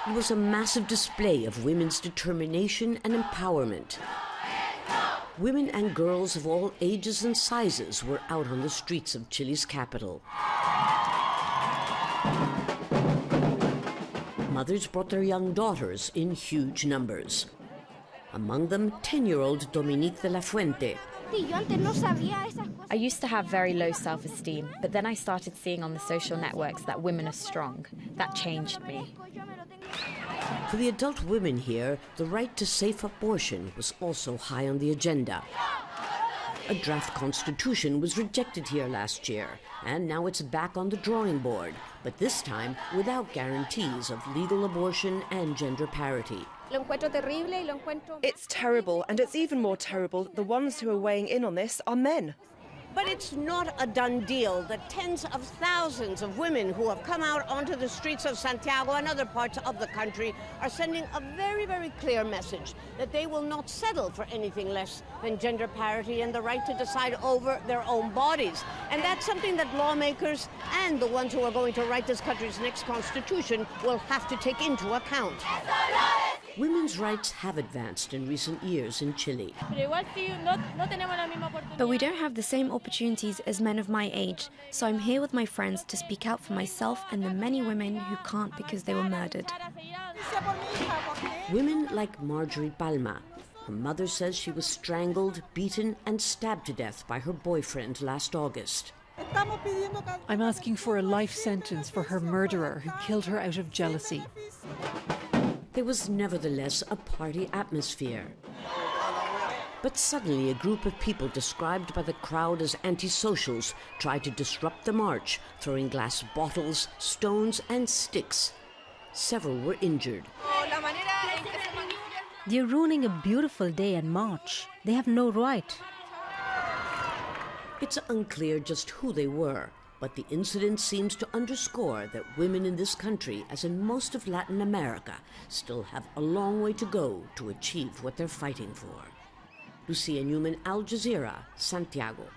It was a massive display of women's determination and empowerment. Women and girls of all ages and sizes were out on the streets of Chile's capital. Mothers brought their young daughters in huge numbers. Among them, 10-year-old Dominique de la Fuente. I used to have very low self-esteem, but then I started seeing on the social networks that women are strong. That changed me. For the adult women here, the right to safe abortion was also high on the agenda. A draft constitution was rejected here last year, and now it's back on the drawing board, but this time without guarantees of legal abortion and gender parity. It's terrible, and it's even more terrible that the ones who are weighing in on this are men. But it's not a done deal. The tens of thousands of women who have come out onto the streets of Santiago and other parts of the country are sending a very, very clear message that they will not settle for anything less than gender parity and the right to decide over their own bodies. And that's something that lawmakers and the ones who are going to write this country's next constitution will have to take into account. Women's rights have advanced in recent years in Chile. But we don't have the same opportunities as men of my age, so I'm here with my friends to speak out for myself and the many women who can't because they were murdered. Women like Marjorie Palma. Her mother says she was strangled, beaten, and stabbed to death by her boyfriend last August. I'm asking for a life sentence for her murderer who killed her out of jealousy. There was nevertheless a party atmosphere. But suddenly a group of people described by the crowd as antisocials tried to disrupt the march, throwing glass bottles, stones and sticks. Several were injured. They're ruining a beautiful day and march. They have no right. It's unclear just who they were, but the incident seems to underscore that women in this country, as in most of Latin America, still have a long way to go to achieve what they're fighting for. Lucia Newman, Al Jazeera, Santiago.